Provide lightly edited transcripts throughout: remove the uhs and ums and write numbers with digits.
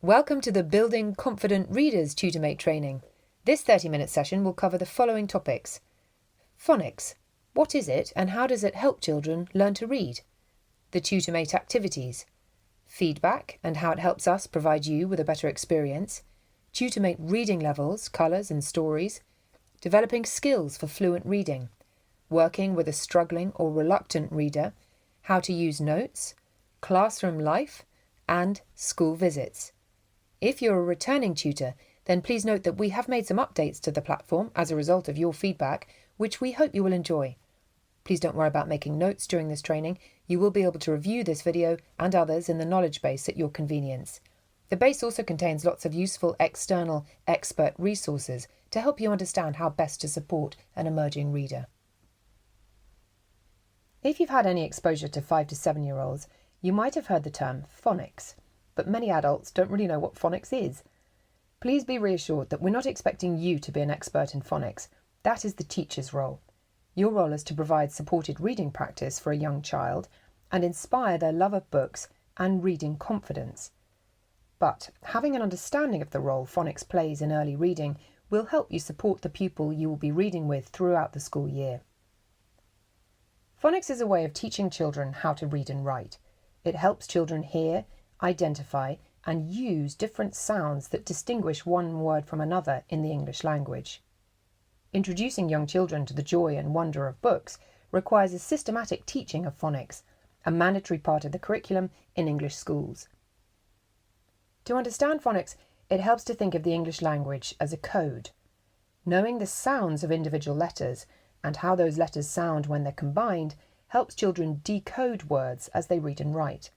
Welcome to the Building Confident Readers Tutormate training. This 30-minute session will cover the following topics. Phonics. What is it and how does it help children learn to read? The Tutormate Activities. Feedback and how it helps us provide you with a better experience. Tutormate reading levels, colours and stories. Developing skills for fluent reading. Working with a struggling or reluctant reader. How to use notes. Classroom life. And school visits. If you're a returning tutor, then please note that we have made some updates to the platform as a result of your feedback, which we hope you will enjoy. Please don't worry about making notes during this training. You will be able to review this video and others in the knowledge base at your convenience. The base also contains lots of useful external expert resources to help you understand how best to support an emerging reader. If you've had any exposure to 5 to 7-year-olds, you might have heard the term phonics, but many adults don't really know what phonics is. Please be reassured that we're not expecting you to be an expert in phonics. That is the teacher's role. Your role is to provide supported reading practice for a young child and inspire their love of books and reading confidence. But having an understanding of the role phonics plays in early reading will help you support the pupil you will be reading with throughout the school year. Phonics is a way of teaching children how to read and write. It helps children hear, identify and use different sounds that distinguish one word from another in the English language. Introducing young children to the joy and wonder of books requires a systematic teaching of phonics, a mandatory part of the curriculum in English schools. To understand phonics, it helps to think of the English language as a code. Knowing the sounds of individual letters and how those letters sound when they're combined helps children decode words as they read and write.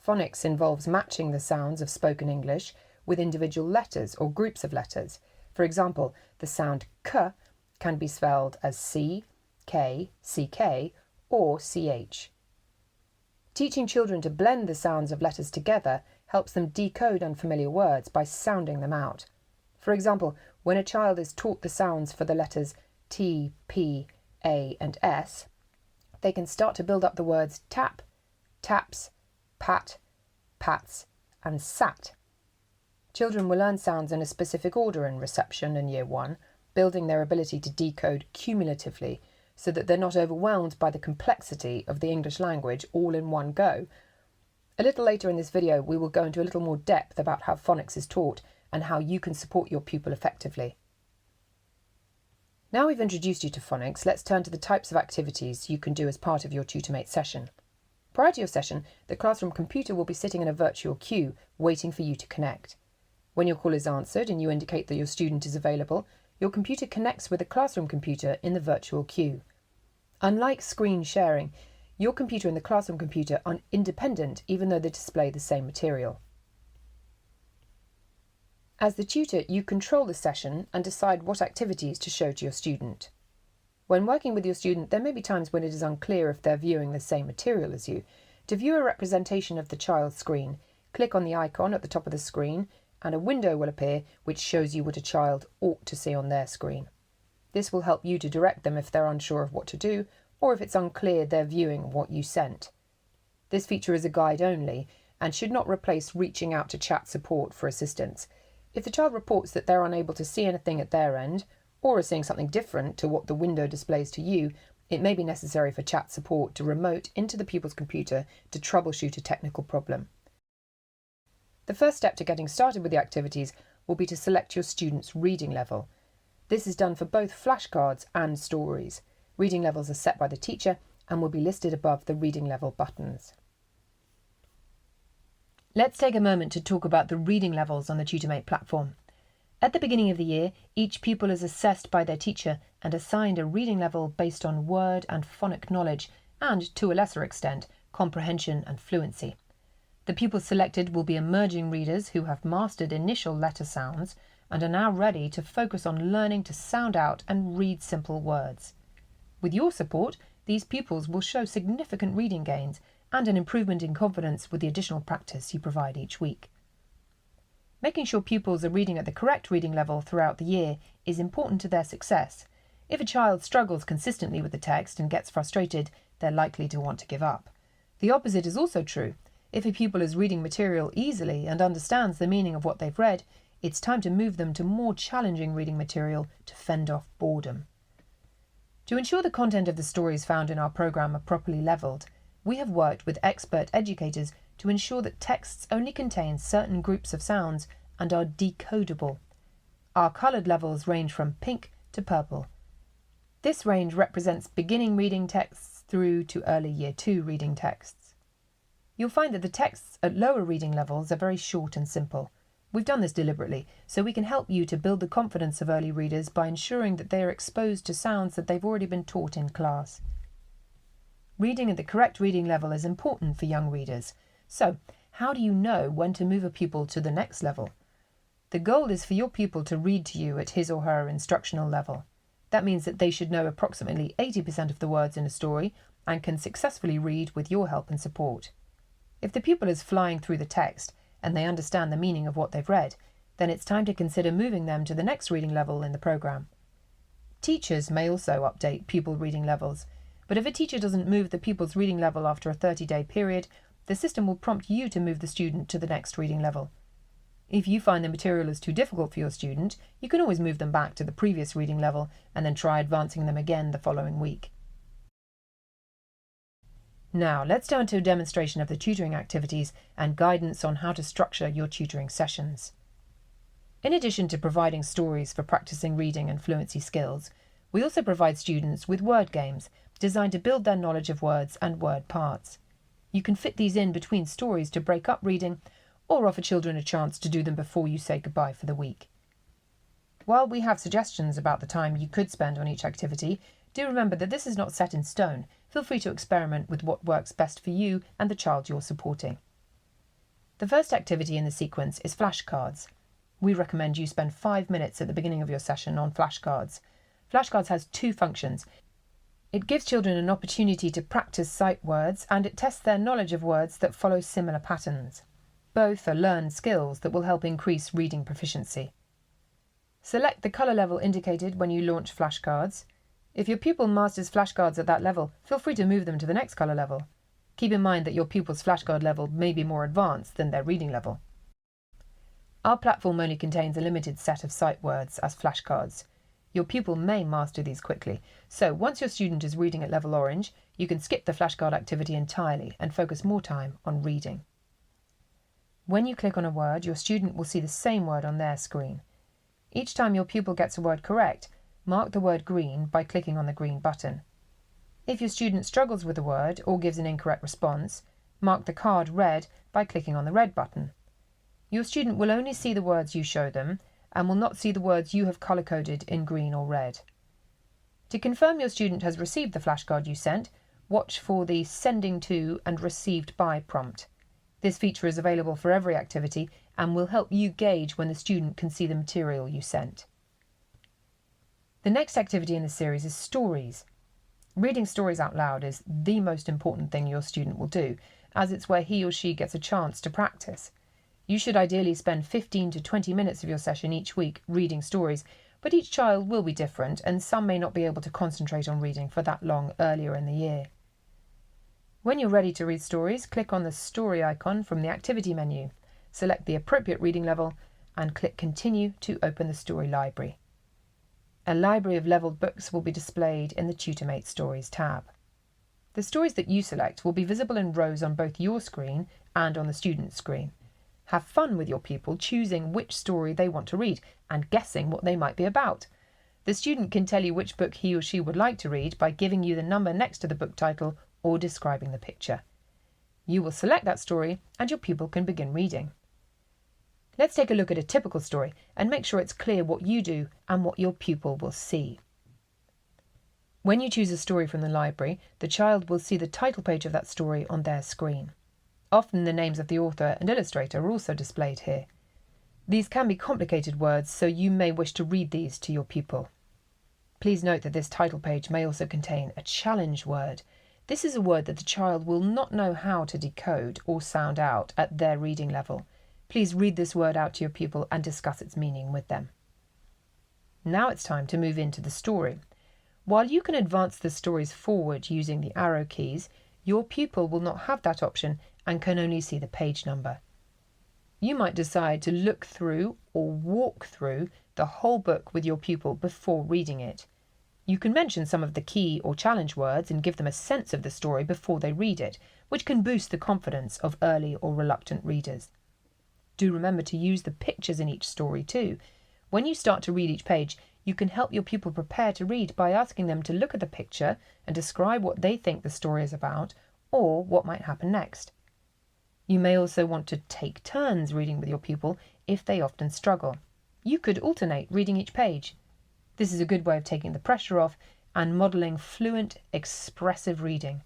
Phonics involves matching the sounds of spoken English with individual letters or groups of letters. For example, the sound k can be spelled as C, K, CK, or CH. Teaching children to blend the sounds of letters together helps them decode unfamiliar words by sounding them out. For example, when a child is taught the sounds for the letters T, P, A, and S, they can start to build up the words tap, taps, pat, pats, and sat. Children will learn sounds in a specific order in reception in Year 1, building their ability to decode cumulatively so that they're not overwhelmed by the complexity of the English language all in one go. A little later in this video, we will go into a little more depth about how phonics is taught and how you can support your pupil effectively. Now we've introduced you to phonics, let's turn to the types of activities you can do as part of your Tutormate session. Prior to your session, the classroom computer will be sitting in a virtual queue, waiting for you to connect. When your call is answered and you indicate that your student is available, your computer connects with the classroom computer in the virtual queue. Unlike screen sharing, your computer and the classroom computer are independent even though they display the same material. As the tutor, you control the session and decide what activities to show to your student. When working with your student, there may be times when it is unclear if they're viewing the same material as you. To view a representation of the child's screen, click on the icon at the top of the screen and a window will appear which shows you what a child ought to see on their screen. This will help you to direct them if they're unsure of what to do or if it's unclear they're viewing what you sent. This feature is a guide only and should not replace reaching out to chat support for assistance. If the child reports that they're unable to see anything at their end, or are seeing something different to what the window displays to you, it may be necessary for chat support to remote into the pupil's computer to troubleshoot a technical problem. The first step to getting started with the activities will be to select your student's reading level. This is done for both flashcards and stories. Reading levels are set by the teacher and will be listed above the reading level buttons. Let's take a moment to talk about the reading levels on the Tutormate platform. At the beginning of the year, each pupil is assessed by their teacher and assigned a reading level based on word and phonic knowledge and, to a lesser extent, comprehension and fluency. The pupils selected will be emerging readers who have mastered initial letter sounds and are now ready to focus on learning to sound out and read simple words. With your support, these pupils will show significant reading gains and an improvement in confidence with the additional practice you provide each week. Making sure pupils are reading at the correct reading level throughout the year is important to their success. If a child struggles consistently with the text and gets frustrated, they're likely to want to give up. The opposite is also true. If a pupil is reading material easily and understands the meaning of what they've read, it's time to move them to more challenging reading material to fend off boredom. To ensure the content of the stories found in our programme are properly levelled, we have worked with expert educators to ensure that texts only contain certain groups of sounds and are decodable. Our coloured levels range from pink to purple. This range represents beginning reading texts through to early Year 2 reading texts. You'll find that the texts at lower reading levels are very short and simple. We've done this deliberately, so we can help you to build the confidence of early readers by ensuring that they are exposed to sounds that they've already been taught in class. Reading at the correct reading level is important for young readers. So, how do you know when to move a pupil to the next level? The goal is for your pupil to read to you at his or her instructional level. That means that they should know approximately 80% of the words in a story and can successfully read with your help and support. If the pupil is flying through the text and they understand the meaning of what they've read, then it's time to consider moving them to the next reading level in the programme. Teachers may also update pupil reading levels, but if a teacher doesn't move the pupil's reading level after a 30-day period, the system will prompt you to move the student to the next reading level. If you find the material is too difficult for your student, you can always move them back to the previous reading level and then try advancing them again the following week. Now, let's turn to a demonstration of the tutoring activities and guidance on how to structure your tutoring sessions. In addition to providing stories for practicing reading and fluency skills, we also provide students with word games designed to build their knowledge of words and word parts. You can fit these in between stories to break up reading or offer children a chance to do them before you say goodbye for the week. While we have suggestions about the time you could spend on each activity, do remember that this is not set in stone. Feel free to experiment with what works best for you and the child you're supporting. The first activity in the sequence is flashcards. We recommend you spend 5 minutes at the beginning of your session on flashcards. Flashcards has two functions. It gives children an opportunity to practice sight words, and it tests their knowledge of words that follow similar patterns. Both are learned skills that will help increase reading proficiency. Select the colour level indicated when you launch flashcards. If your pupil masters flashcards at that level, feel free to move them to the next colour level. Keep in mind that your pupil's flashcard level may be more advanced than their reading level. Our platform only contains a limited set of sight words as flashcards. Your pupil may master these quickly, so once your student is reading at level orange, you can skip the flashcard activity entirely and focus more time on reading. When you click on a word, your student will see the same word on their screen. Each time your pupil gets a word correct, mark the word green by clicking on the green button. If your student struggles with a word or gives an incorrect response, mark the card red by clicking on the red button. Your student will only see the words you show them and will not see the words you have colour-coded in green or red. To confirm your student has received the flashcard you sent, watch for the Sending to and Received by prompt. This feature is available for every activity and will help you gauge when the student can see the material you sent. The next activity in the series is stories. Reading stories out loud is the most important thing your student will do, as it's where he or she gets a chance to practice. You should ideally spend 15 to 20 minutes of your session each week reading stories, but each child will be different and some may not be able to concentrate on reading for that long earlier in the year. When you're ready to read stories, click on the story icon from the activity menu, select the appropriate reading level and click Continue to open the story library. A library of levelled books will be displayed in the TutorMate Stories tab. The stories that you select will be visible in rows on both your screen and on the student's screen. Have fun with your pupil choosing which story they want to read and guessing what they might be about. The student can tell you which book he or she would like to read by giving you the number next to the book title or describing the picture. You will select that story and your pupil can begin reading. Let's take a look at a typical story and make sure it's clear what you do and what your pupil will see. When you choose a story from the library, the child will see the title page of that story on their screen. Often the names of the author and illustrator are also displayed here. These can be complicated words, so you may wish to read these to your pupil. Please note that this title page may also contain a challenge word. This is a word that the child will not know how to decode or sound out at their reading level. Please read this word out to your pupil and discuss its meaning with them. Now it's time to move into the story. While you can advance the stories forward using the arrow keys, your pupil will not have that option and can only see the page number. You might decide to look through or walk through the whole book with your pupil before reading it. You can mention some of the key or challenge words and give them a sense of the story before they read it, which can boost the confidence of early or reluctant readers. Do remember to use the pictures in each story too. When you start to read each page, you can help your pupil prepare to read by asking them to look at the picture and describe what they think the story is about or what might happen next. You may also want to take turns reading with your pupil if they often struggle. You could alternate reading each page. This is a good way of taking the pressure off and modelling fluent, expressive reading.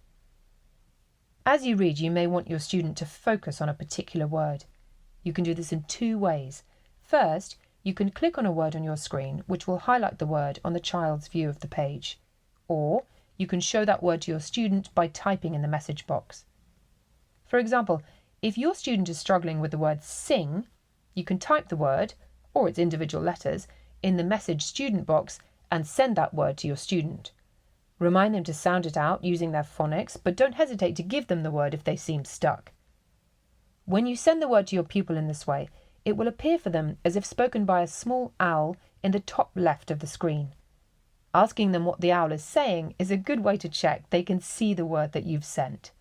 As you read, you may want your student to focus on a particular word. You can do this in two ways. First, you can click on a word on your screen, which will highlight the word on the child's view of the page. Or you can show that word to your student by typing in the message box. For example, if your student is struggling with the word sing, you can type the word, or its individual letters, in the message student box and send that word to your student. Remind them to sound it out using their phonics, but don't hesitate to give them the word if they seem stuck. When you send the word to your pupil in this way, it will appear for them as if spoken by a small owl in the top left of the screen. Asking them what the owl is saying is a good way to check they can see the word that you've sent.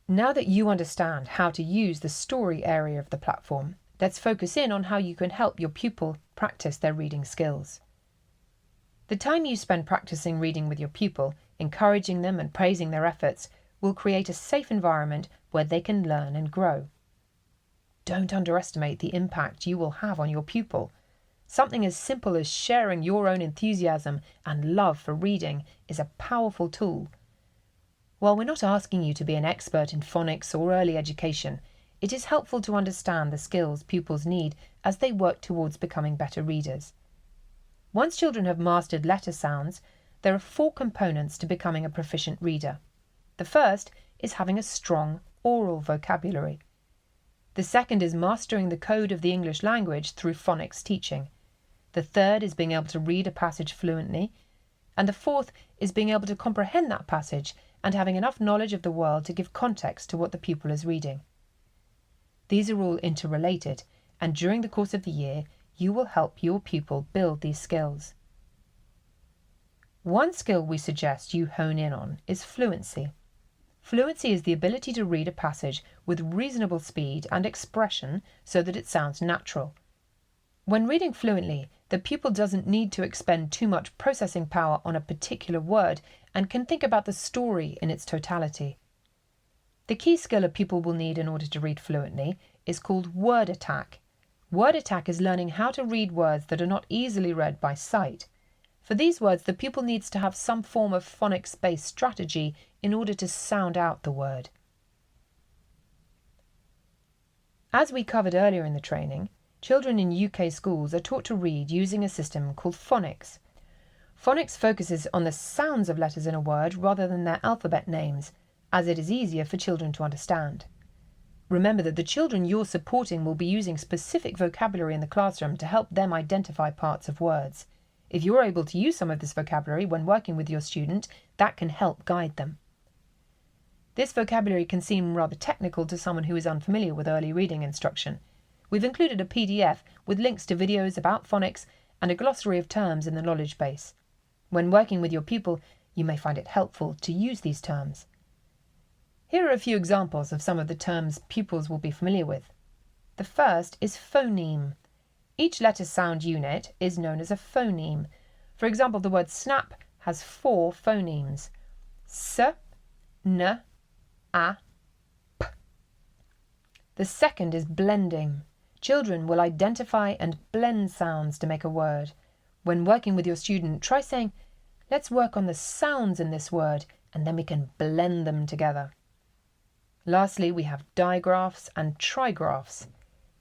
Now that you understand how to use the story area of the platform, let's focus in on how you can help your pupil practice their reading skills. The time you spend practicing reading with your pupil, encouraging them and praising their efforts, will create a safe environment where they can learn and grow. Don't underestimate the impact you will have on your pupil. Something as simple as sharing your own enthusiasm and love for reading is a powerful tool. While we're not asking you to be an expert in phonics or early education, it is helpful to understand the skills pupils need as they work towards becoming better readers. Once children have mastered letter sounds, there are 4 components to becoming a proficient reader. The first is having a strong oral vocabulary. The second is mastering the code of the English language through phonics teaching. The third is being able to read a passage fluently. And the fourth is being able to comprehend that passage and having enough knowledge of the world to give context to what the pupil is reading. These are all interrelated, and during the course of the year, you will help your pupil build these skills. One skill we suggest you hone in on is fluency. Fluency is the ability to read a passage with reasonable speed and expression so that it sounds natural. When reading fluently, the pupil doesn't need to expend too much processing power on a particular word and can think about the story in its totality. The key skill a pupil will need in order to read fluently is called word attack. Word attack is learning how to read words that are not easily read by sight. For these words, the pupil needs to have some form of phonics-based strategy in order to sound out the word. As we covered earlier in the training, children in UK schools are taught to read using a system called phonics. Phonics focuses on the sounds of letters in a word rather than their alphabet names, as it is easier for children to understand. Remember that the children you're supporting will be using specific vocabulary in the classroom to help them identify parts of words. If you're able to use some of this vocabulary when working with your student, that can help guide them. This vocabulary can seem rather technical to someone who is unfamiliar with early reading instruction. We've included a PDF with links to videos about phonics and a glossary of terms in the knowledge base. When working with your pupil, you may find it helpful to use these terms. Here are a few examples of some of the terms pupils will be familiar with. The first is phoneme. Each letter sound unit is known as a phoneme. For example, the word snap has 4 phonemes: s, n, a, p. The second is blending. Children will identify and blend sounds to make a word. When working with your student, try saying, "Let's work on the sounds in this word, and then we can blend them together." Lastly, we have digraphs and trigraphs.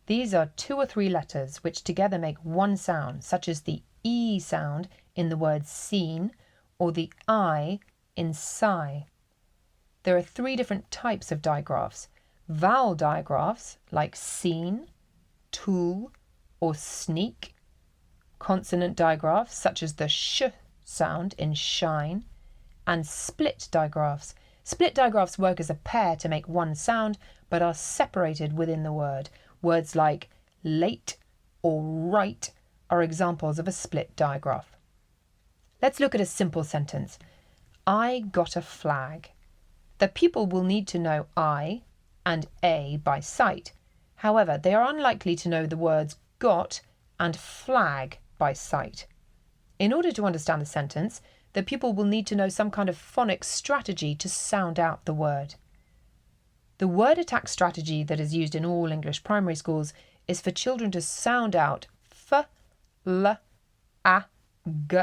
These are 2 or 3 letters which together make one sound, such as the E sound in the word seen or the I in sigh. There are 3 different types of digraphs. Vowel digraphs like seen, tool or sneak. Consonant digraphs such as the sh sound in shine. And split digraphs Split digraphs work as a pair to make one sound, but are separated within the word. Words like late or right are examples of a split digraph. Let's look at a simple sentence. I got a flag. The pupil will need to know I and a by sight. However, they are unlikely to know the words got and flag by sight. In order to understand the sentence, the pupil will need to know some kind of phonics strategy to sound out the word. The word attack strategy that is used in all English primary schools is for children to sound out f, l, a, g,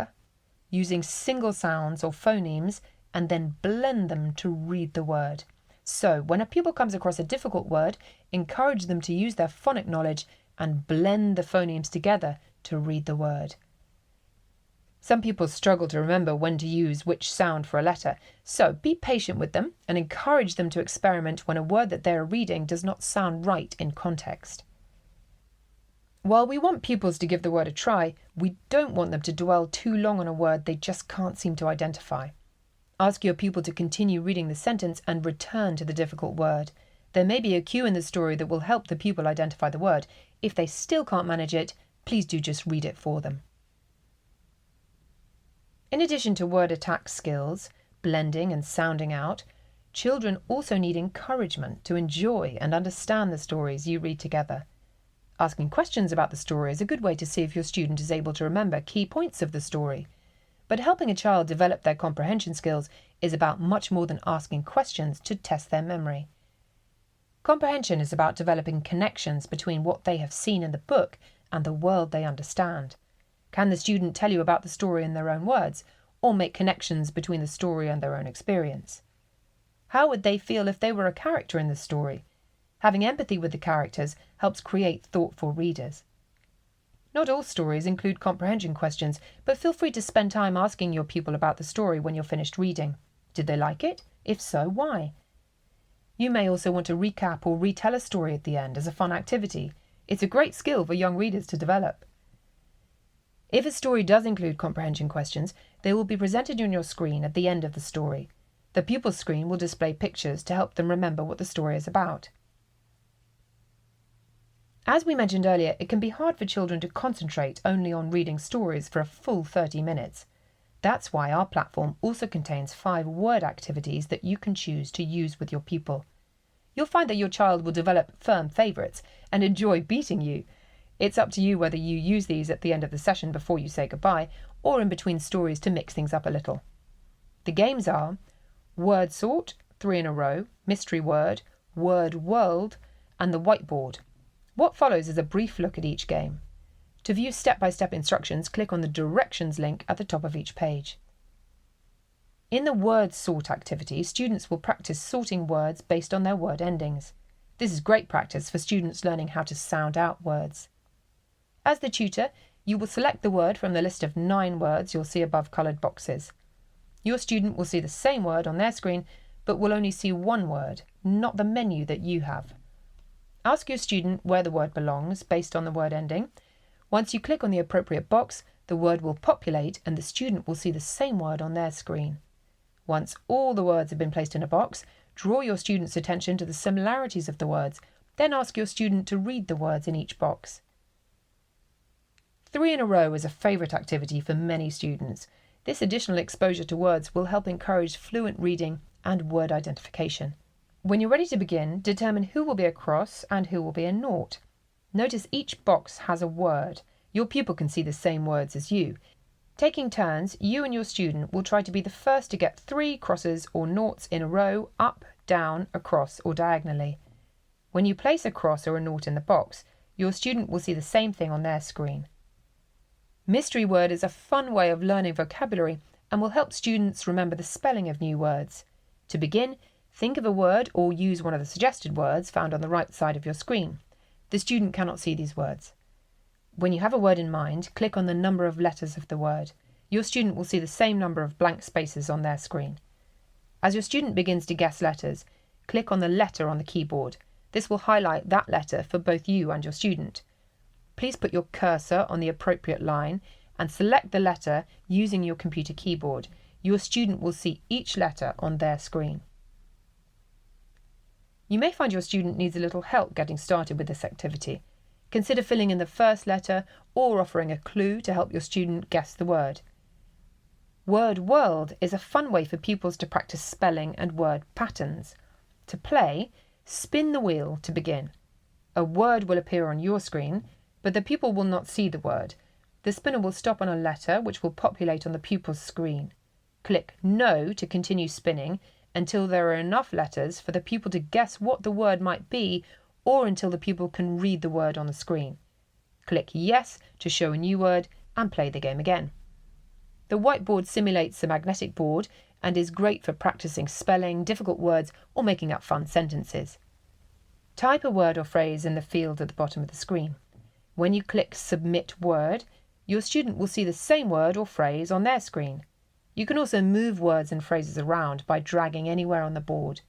using single sounds or phonemes, and then blend them to read the word. So, when a pupil comes across a difficult word, encourage them to use their phonic knowledge and blend the phonemes together to read the word. Some pupils struggle to remember when to use which sound for a letter, so be patient with them and encourage them to experiment when a word that they are reading does not sound right in context. While we want pupils to give the word a try, we don't want them to dwell too long on a word they just can't seem to identify. Ask your pupil to continue reading the sentence and return to the difficult word. There may be a cue in the story that will help the pupil identify the word. If they still can't manage it, please do just read it for them. In addition to word attack skills, blending and sounding out, children also need encouragement to enjoy and understand the stories you read together. Asking questions about the story is a good way to see if your student is able to remember key points of the story. But helping a child develop their comprehension skills is about much more than asking questions to test their memory. Comprehension is about developing connections between what they have seen in the book and the world they understand. Can the student tell you about the story in their own words, or make connections between the story and their own experience? How would they feel if they were a character in the story? Having empathy with the characters helps create thoughtful readers. Not all stories include comprehension questions, but feel free to spend time asking your pupil about the story when you're finished reading. Did they like it? If so, why? You may also want to recap or retell a story at the end as a fun activity. It's a great skill for young readers to develop. If a story does include comprehension questions, they will be presented on your screen at the end of the story. The pupil's screen will display pictures to help them remember what the story is about. As we mentioned earlier, it can be hard for children to concentrate only on reading stories for a full 30 minutes. That's why our platform also contains 5 word activities that you can choose to use with your pupil. You'll find that your child will develop firm favourites and enjoy beating you. It's up to you whether you use these at the end of the session before you say goodbye, or in between stories to mix things up a little. The games are Word Sort, 3 in a row, Mystery Word, Word World, and the Whiteboard. What follows is a brief look at each game. To view step-by-step instructions, click on the Directions link at the top of each page. In the Word Sort activity, students will practice sorting words based on their word endings. This is great practice for students learning how to sound out words. As the tutor, you will select the word from the list of 9 words you'll see above coloured boxes. Your student will see the same word on their screen, but will only see one word, not the menu that you have. Ask your student where the word belongs based on the word ending. Once you click on the appropriate box, the word will populate and the student will see the same word on their screen. Once all the words have been placed in a box, draw your student's attention to the similarities of the words, then ask your student to read the words in each box. 3 in a row is a favourite activity for many students. This additional exposure to words will help encourage fluent reading and word identification. When you're ready to begin, determine who will be a cross and who will be a naught. Notice each box has a word. Your pupil can see the same words as you. Taking turns, you and your student will try to be the first to get 3 crosses or noughts in a row, up, down, across, or diagonally. When you place a cross or a naught in the box, your student will see the same thing on their screen. Mystery word is a fun way of learning vocabulary and will help students remember the spelling of new words. To begin, think of a word or use one of the suggested words found on the right side of your screen. The student cannot see these words. When you have a word in mind, click on the number of letters of the word. Your student will see the same number of blank spaces on their screen. As your student begins to guess letters, click on the letter on the keyboard. This will highlight that letter for both you and your student. Please put your cursor on the appropriate line and select the letter using your computer keyboard. Your student will see each letter on their screen. You may find your student needs a little help getting started with this activity. Consider filling in the first letter or offering a clue to help your student guess the word. Word World is a fun way for pupils to practice spelling and word patterns. To play, spin the wheel to begin. A word will appear on your screen, but the pupil will not see the word. The spinner will stop on a letter which will populate on the pupil's screen. Click No to continue spinning until there are enough letters for the pupil to guess what the word might be, or until the pupil can read the word on the screen. Click Yes to show a new word and play the game again. The whiteboard simulates a magnetic board and is great for practicing spelling, difficult words, or making up fun sentences. Type a word or phrase in the field at the bottom of the screen. When you click Submit Word, your student will see the same word or phrase on their screen. You can also move words and phrases around by dragging anywhere on the board.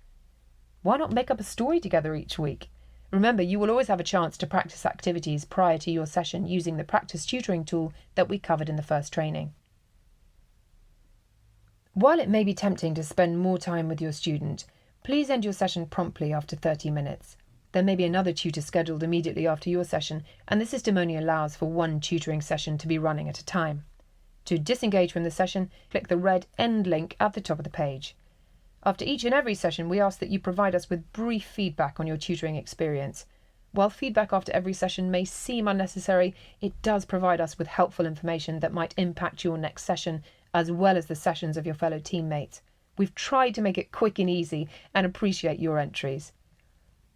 Why not make up a story together each week? Remember, you will always have a chance to practice activities prior to your session using the practice tutoring tool that we covered in the first training. While it may be tempting to spend more time with your student, please end your session promptly after 30 minutes. There may be another tutor scheduled immediately after your session, and the system only allows for one tutoring session to be running at a time. To disengage from the session, click the red End link at the top of the page. After each and every session, we ask that you provide us with brief feedback on your tutoring experience. While feedback after every session may seem unnecessary, it does provide us with helpful information that might impact your next session, as well as the sessions of your fellow teammates. We've tried to make it quick and easy and appreciate your entries.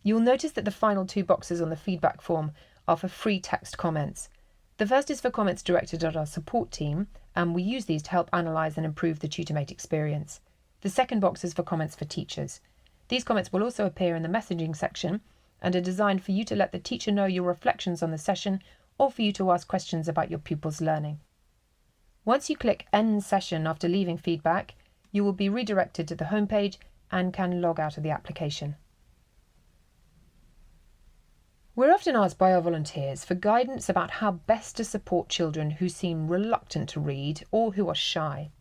You'll notice that the final two boxes on the feedback form are for free text comments. The first is for comments directed at our support team, and we use these to help analyse and improve the tutormate experience. The second box is for comments for teachers. These comments will also appear in the messaging section and are designed for you to let the teacher know your reflections on the session or for you to ask questions about your pupils' learning. Once you click End Session after leaving feedback, you will be redirected to the home page and can log out of the application. We're often asked by our volunteers for guidance about how best to support children who seem reluctant to read or who are shy.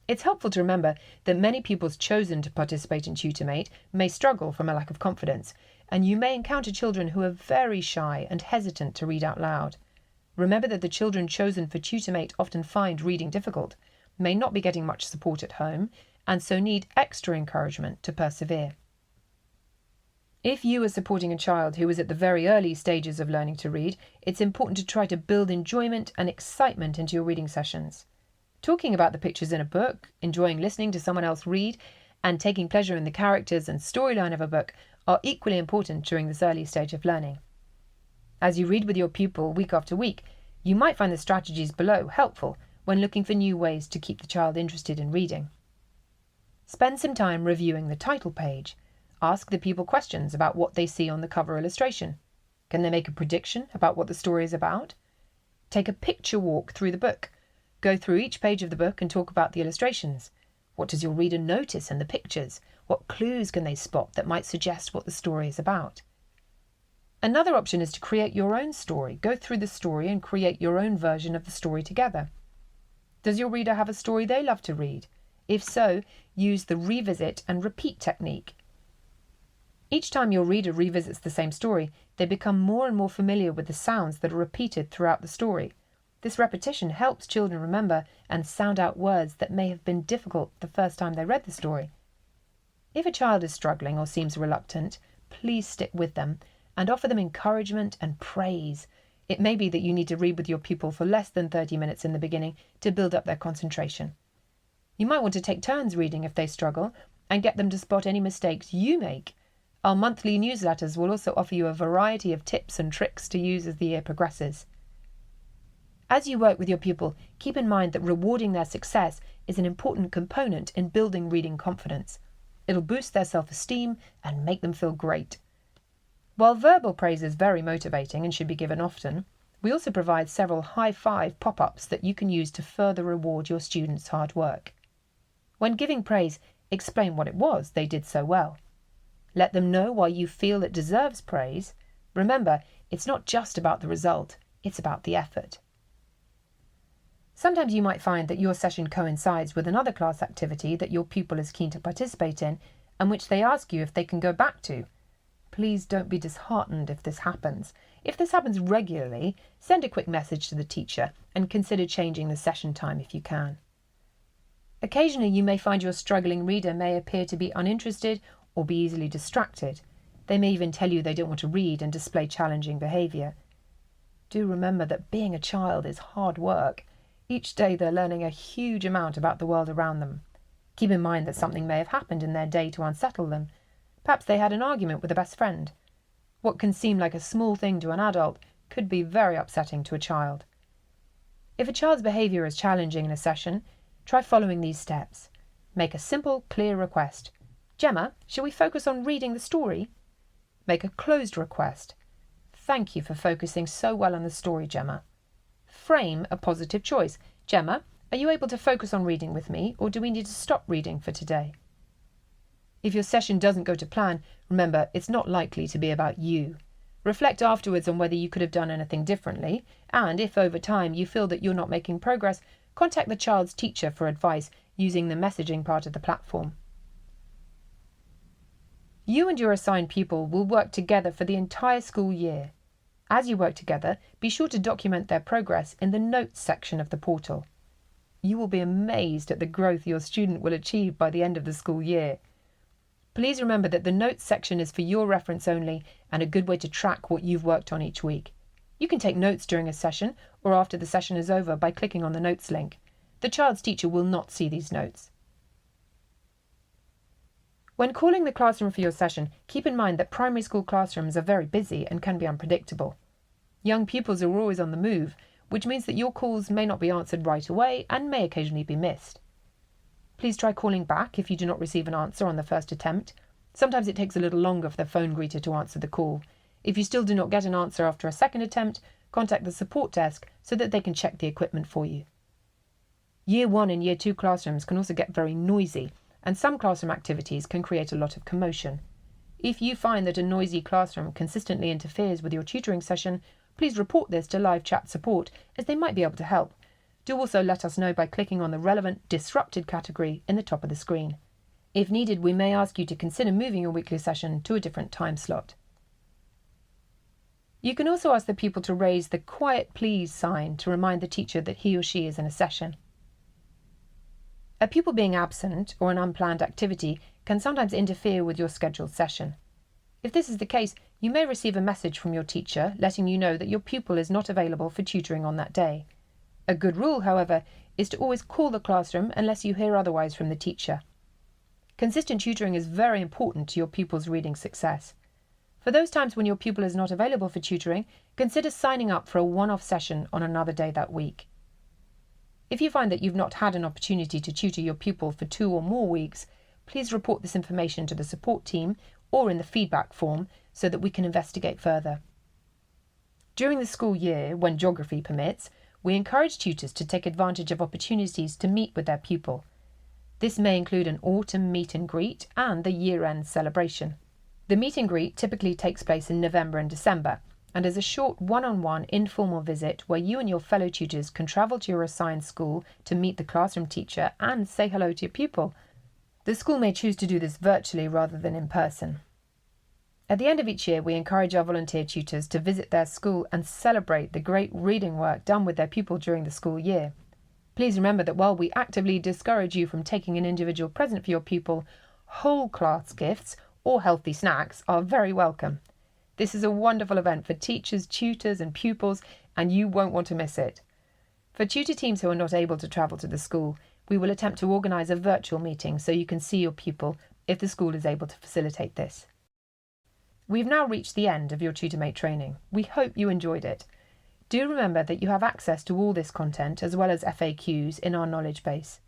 It's helpful to remember that many pupils chosen to participate in Tutormate may struggle from a lack of confidence, and you may encounter children who are very shy and hesitant to read out loud. Remember that the children chosen for Tutormate often find reading difficult, may not be getting much support at home, and so need extra encouragement to persevere. If you are supporting a child who is at the very early stages of learning to read, it's important to try to build enjoyment and excitement into your reading sessions. Talking about the pictures in a book, enjoying listening to someone else read, and taking pleasure in the characters and storyline of a book are equally important during this early stage of learning. As you read with your pupil week after week, you might find the strategies below helpful when looking for new ways to keep the child interested in reading. Spend some time reviewing the title page. Ask the pupil questions about what they see on the cover illustration. Can they make a prediction about what the story is about? Take a picture walk through the book. Go through each page of the book and talk about the illustrations. What does your reader notice in the pictures? What clues can they spot that might suggest what the story is about? Another option is to create your own story. Go through the story and create your own version of the story together. Does your reader have a story they love to read? If so, use the revisit and repeat technique. Each time your reader revisits the same story, they become more and more familiar with the sounds that are repeated throughout the story. This repetition helps children remember and sound out words that may have been difficult the first time they read the story. If a child is struggling or seems reluctant, please stick with them and offer them encouragement and praise. It may be that you need to read with your pupil for less than 30 minutes in the beginning to build up their concentration. You might want to take turns reading if they struggle and get them to spot any mistakes you make. Our monthly newsletters will also offer you a variety of tips and tricks to use as the year progresses. As you work with your pupil, keep in mind that rewarding their success is an important component in building reading confidence. It'll boost their self-esteem and make them feel great. While verbal praise is very motivating and should be given often, we also provide several high-five pop-ups that you can use to further reward your students' hard work. When giving praise, explain what it was they did so well. Let them know why you feel it deserves praise. Remember, it's not just about the result, it's about the effort. Sometimes you might find that your session coincides with another class activity that your pupil is keen to participate in and which they ask you if they can go back to. Please don't be disheartened if this happens. If this happens regularly, send a quick message to the teacher and consider changing the session time if you can. Occasionally you may find your struggling reader may appear to be uninterested or be easily distracted. They may even tell you they don't want to read and display challenging behaviour. Do remember that being a child is hard work. Each day they're learning a huge amount about the world around them. Keep in mind that something may have happened in their day to unsettle them. Perhaps they had an argument with a best friend. What can seem like a small thing to an adult could be very upsetting to a child. If a child's behaviour is challenging in a session, try following these steps. Make a simple, clear request. Gemma, shall we focus on reading the story? Make a closed request. Thank you for focusing so well on the story, Gemma. Frame a positive choice. Gemma, are you able to focus on reading with me, or do we need to stop reading for today? If your session doesn't go to plan, remember it's not likely to be about you. Reflect afterwards on whether you could have done anything differently, and if over time you feel that you're not making progress, contact the child's teacher for advice using the messaging part of the platform. You and your assigned pupil will work together for the entire school year. As you work together, be sure to document their progress in the notes section of the portal. You will be amazed at the growth your student will achieve by the end of the school year. Please remember that the notes section is for your reference only and a good way to track what you've worked on each week. You can take notes during a session or after the session is over by clicking on the notes link. The child's teacher will not see these notes. When calling the classroom for your session, keep in mind that primary school classrooms are very busy and can be unpredictable. Young pupils are always on the move, which means that your calls may not be answered right away and may occasionally be missed. Please try calling back if you do not receive an answer on the first attempt. Sometimes it takes a little longer for the phone greeter to answer the call. If you still do not get an answer after a second attempt, contact the support desk so that they can check the equipment for you. Year 1 and Year 2 classrooms can also get very noisy, and some classroom activities can create a lot of commotion. If you find that a noisy classroom consistently interferes with your tutoring session, please report this to live chat support as they might be able to help. Do also let us know by clicking on the relevant Disrupted category in the top of the screen. If needed, we may ask you to consider moving your weekly session to a different time slot. You can also ask the pupil to raise the Quiet Please sign to remind the teacher that he or she is in a session. A pupil being absent or an unplanned activity can sometimes interfere with your scheduled session. If this is the case, you may receive a message from your teacher letting you know that your pupil is not available for tutoring on that day. A good rule, however, is to always call the classroom unless you hear otherwise from the teacher. Consistent tutoring is very important to your pupil's reading success. For those times when your pupil is not available for tutoring, consider signing up for a one-off session on another day that week. If you find that you've not had an opportunity to tutor your pupil for 2 or more weeks, please report this information to the support team or in the feedback form so that we can investigate further. During the school year, when geography permits, we encourage tutors to take advantage of opportunities to meet with their pupil. This may include an autumn meet and greet and the year-end celebration. The meet and greet typically takes place in November and December and is a short one-on-one informal visit where you and your fellow tutors can travel to your assigned school to meet the classroom teacher and say hello to your pupil. The school may choose to do this virtually rather than in person. At the end of each year, we encourage our volunteer tutors to visit their school and celebrate the great reading work done with their pupil during the school year. Please remember that while we actively discourage you from taking an individual present for your pupil, whole class gifts or healthy snacks are very welcome. This is a wonderful event for teachers, tutors and pupils, and you won't want to miss it. For tutor teams who are not able to travel to the school, we will attempt to organise a virtual meeting so you can see your pupil if the school is able to facilitate this. We've now reached the end of your TutorMate training. We hope you enjoyed it. Do remember that you have access to all this content as well as FAQs in our knowledge base.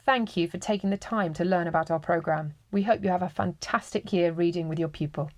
Thank you for taking the time to learn about our programme. We hope you have a fantastic year reading with your pupil.